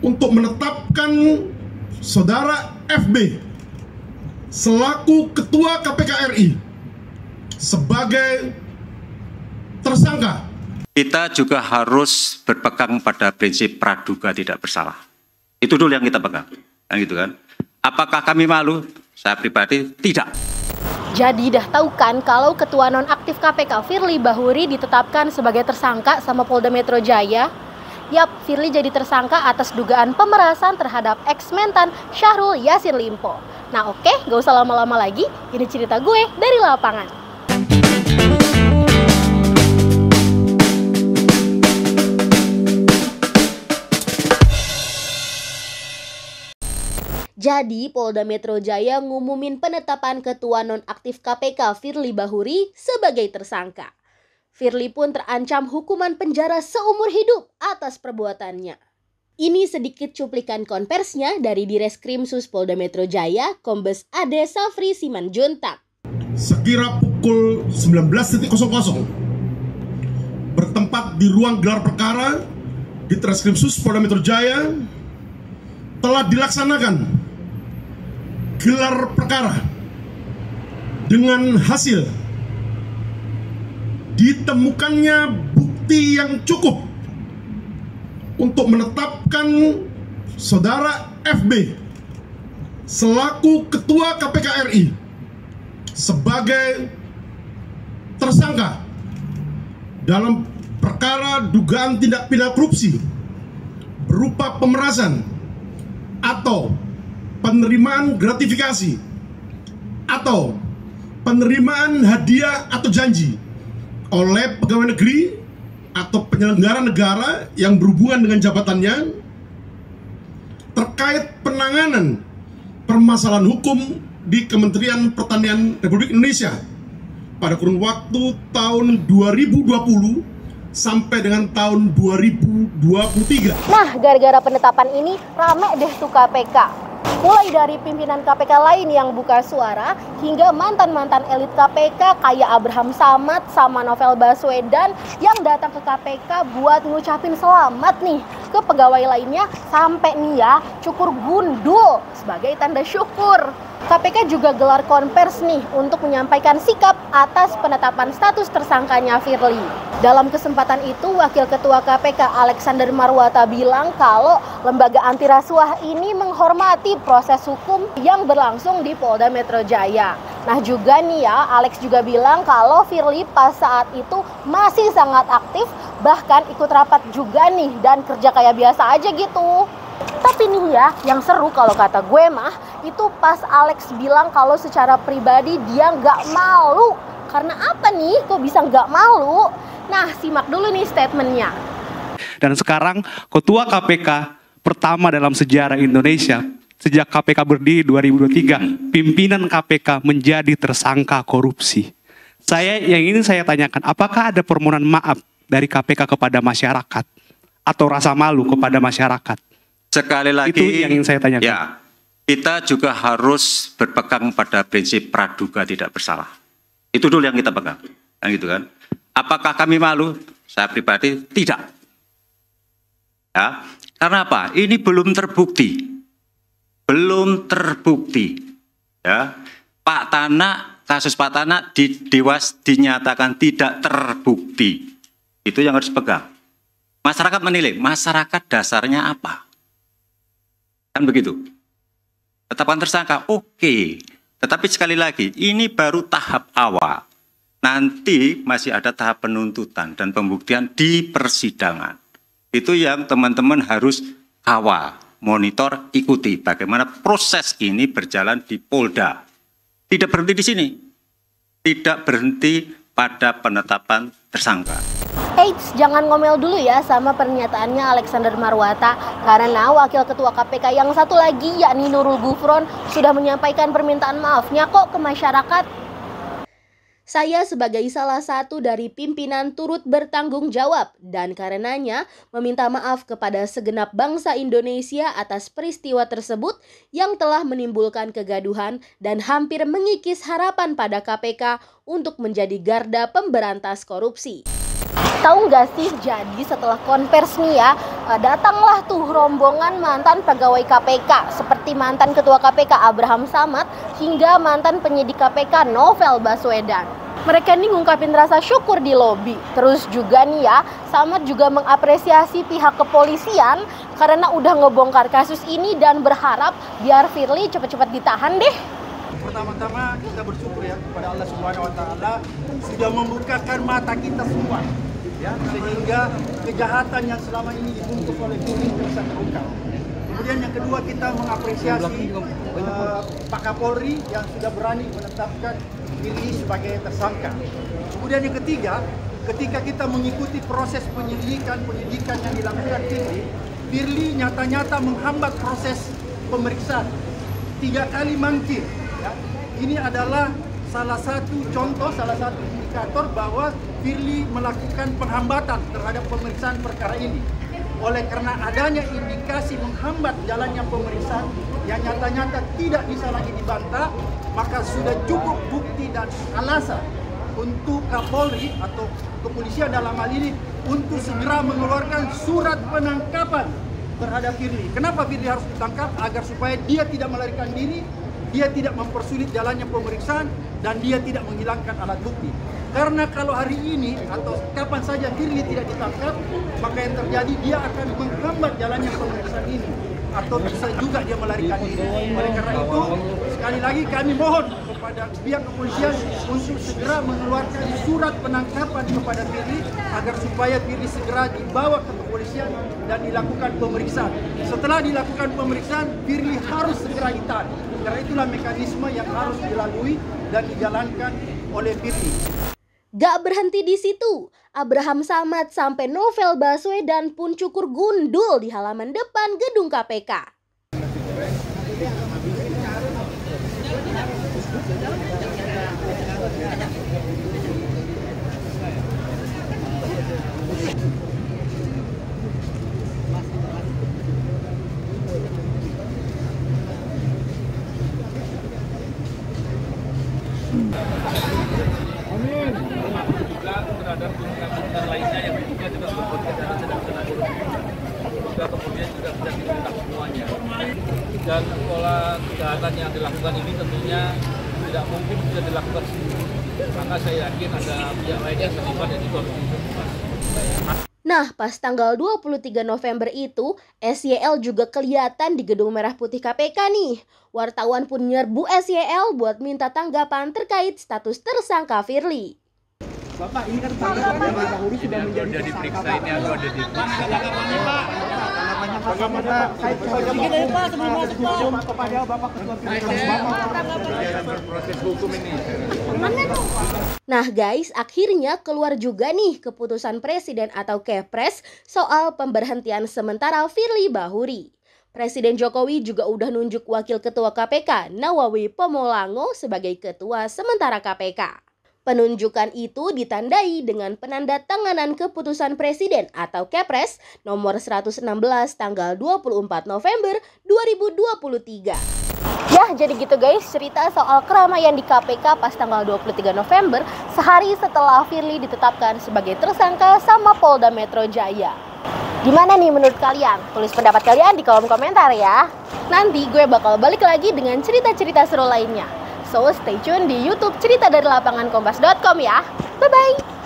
untuk menetapkan Saudara FB selaku Ketua KPK RI sebagai tersangka. Kita juga harus berpegang pada prinsip praduga tidak bersalah. Itu dulu yang kita pegang, kan gitu kan? Apakah kami malu? Saya pribadi tidak. Jadi dah tahu kan kalau ketua nonaktif KPK Firly Bahuri ditetapkan sebagai tersangka sama Polda Metro Jaya? Yap, Firly jadi tersangka atas dugaan pemerasan terhadap ex-mentan Syahrul Yassin Limpo. Nah oke, gak usah lama-lama lagi, ini cerita gue dari lapangan. Jadi, Polda Metro Jaya ngumumin penetapan ketua nonaktif KPK Firly Bahuri sebagai tersangka. Firly pun terancam hukuman penjara seumur hidup atas perbuatannya. Ini sedikit cuplikan konversinya dari Direskrim Sus Polda Metro Jaya, Kombes Ade Safri Simanjuntak. Sekira pukul 19.00 bertempat di ruang gelar perkara di Direskrim Sus Polda Metro Jaya telah dilaksanakan gelar perkara dengan hasil ditemukannya bukti yang cukup untuk menetapkan Saudara FB selaku Ketua KPK RI sebagai tersangka dalam perkara dugaan tindak pidana korupsi berupa pemerasan atau penerimaan gratifikasi atau penerimaan hadiah atau janji oleh pegawai negeri atau penyelenggara negara yang berhubungan dengan jabatannya terkait penanganan permasalahan hukum di Kementerian Pertanian Republik Indonesia pada kurun waktu tahun 2020 sampai dengan tahun 2023. Nah, gara-gara penetapan ini rame deh tuh KPK. Mulai dari pimpinan KPK lain yang buka suara hingga mantan-mantan elit KPK kayak Abraham Samad sama Novel Baswedan yang datang ke KPK buat ngucapin selamat nih ke pegawai lainnya sampai nih ya cukur gundul sebagai tanda syukur. KPK juga gelar konvers nih untuk menyampaikan sikap atas penetapan status tersangkanya Firly. Dalam kesempatan itu, Wakil Ketua KPK Alexander Marwata bilang kalau lembaga anti rasuah ini menghormati proses hukum yang berlangsung di Polda Metro Jaya. Nah juga nih ya, Alex juga bilang kalau Firly pas saat itu masih sangat aktif, bahkan ikut rapat juga nih dan kerja kayak biasa aja gitu. Tapi nih ya, yang seru kalau kata gue mah, itu pas Alex bilang kalau secara pribadi dia nggak malu. Karena apa nih, kok bisa nggak malu? Nah, simak dulu nih statementnya. Dan sekarang Ketua KPK pertama dalam sejarah Indonesia, sejak KPK berdiri 2023, pimpinan KPK menjadi tersangka korupsi. Yang ingin saya tanyakan, apakah ada permohonan maaf dari KPK kepada masyarakat? Atau rasa malu kepada masyarakat? Sekali lagi, itu yang ingin saya tanyakan. Ya, kita juga harus berpegang pada prinsip praduga tidak bersalah. Itu dulu yang kita pegang, kan gitu kan? Apakah kami malu? Saya pribadi tidak. Ya, karena apa? Ini belum terbukti, Ya, Pak Tanak, kasus Pak Tanak di Dewas dinyatakan tidak terbukti. Itu yang harus pegang. Masyarakat menilai, masyarakat dasarnya apa? Kan begitu. Tetapkan tersangka, oke. Tetapi sekali lagi, ini baru tahap awal. Nanti masih ada tahap penuntutan dan pembuktian di persidangan. Itu yang teman-teman harus kawal, monitor, ikuti bagaimana proses ini berjalan di Polda. Tidak berhenti di sini. Tidak berhenti pada penetapan tersangka. Eits, jangan ngomel dulu ya sama pernyataannya Alexander Marwata. Karena Wakil Ketua KPK yang satu lagi yakni Nurul Gufron sudah menyampaikan permintaan maafnya kok ke masyarakat. Saya sebagai salah satu dari pimpinan turut bertanggung jawab dan karenanya meminta maaf kepada segenap bangsa Indonesia atas peristiwa tersebut yang telah menimbulkan kegaduhan dan hampir mengikis harapan pada KPK untuk menjadi garda pemberantas korupsi. Tahu nggak sih, jadi setelah konvers nih ya, datanglah tuh rombongan mantan pegawai KPK seperti mantan Ketua KPK Abraham Samad hingga mantan penyidik KPK Novel Baswedan. Mereka nih ngungkapin rasa syukur di lobi. Terus juga nih ya, Samad juga mengapresiasi pihak kepolisian karena udah ngebongkar kasus ini dan berharap biar Firly cepet-cepet ditahan deh. Pertama-tama kita bersyukur ya kepada Allah Subhanahu wa taala sudah membukakan mata kita semua. Ya, sehingga kejahatan yang selama ini dibungkus oleh Firly bisa terungkap. Kemudian yang kedua, kita mengapresiasi Pak Kapolri yang sudah berani menetapkan Firly sebagai tersangka. Kemudian yang ketiga, ketika kita mengikuti proses penyidikan yang dilakukan Firly nyata-nyata menghambat proses pemeriksaan 3 kali mangkir. Ya. Ini adalah salah satu contoh, salah satu indikator bahwa Firly melakukan penghambatan terhadap pemeriksaan perkara ini. Oleh karena adanya indikasi menghambat jalannya pemeriksaan yang nyata-nyata tidak bisa lagi dibantah, maka sudah cukup bukti dan alasan untuk Kapolri atau kepolisian dalam hal ini untuk segera mengeluarkan surat penangkapan terhadap Firly. Kenapa Firly harus ditangkap? Agar supaya dia tidak melarikan diri, dia tidak mempersulit jalannya pemeriksaan, dan dia tidak menghilangkan alat bukti. Karena kalau hari ini atau kapan saja Firly tidak ditangkap, maka yang terjadi dia akan menghambat jalannya pemeriksaan ini, atau bisa juga dia melarikan diri. Oleh karena itu, sekali lagi kami mohon kepada pihak kepolisian untuk segera mengeluarkan surat penangkapan kepada Firly agar supaya Firly segera dibawa ke kepolisian dan dilakukan pemeriksaan. Setelah dilakukan pemeriksaan, Firly harus segera ditahan. Karena itulah mekanisme yang harus dilalui dan dijalankan oleh Firly. Gak berhenti di situ, Abraham Samad sampai Novel Baswedan pun cukur gundul di halaman depan gedung KPK. Terhadap tuntutan lainnya yang juga berpotensi sedang juga kemudian juga bisa diungkap semuanya. Dan pola kejahatan yang dilakukan ini tentunya tidak mungkin bisa dilakukan sendiri. Maka saya yakin ada pihak lain yang terlibat dan itu harus diungkap. Nah, pas tanggal 23 November itu, SYL juga kelihatan di Gedung Merah Putih KPK nih. Wartawan pun nyerbu SYL buat minta tanggapan terkait status tersangka Firly. Bapak, ini kan Pak Bahuri sudah menjadi tersangka, Pak. Ini ada di kepada Bapak Ketua proses hukum ini. Nah guys, akhirnya keluar juga nih keputusan Presiden atau Kepres soal pemberhentian sementara Firly Bahuri. Presiden Jokowi juga udah nunjuk Wakil Ketua KPK Nawawi Pomolango sebagai Ketua sementara KPK. Penunjukan itu ditandai dengan penandatanganan keputusan Presiden atau Kepres nomor 116 tanggal 24 November 2023. Ya, jadi gitu guys cerita soal keramaian di KPK pas tanggal 23 November sehari setelah Firly ditetapkan sebagai tersangka sama Polda Metro Jaya. Gimana nih menurut kalian? Tulis pendapat kalian di kolom komentar ya. Nanti gue bakal balik lagi dengan cerita-cerita seru lainnya. So stay tune di YouTube cerita dari lapangan kompas.com ya. Bye bye.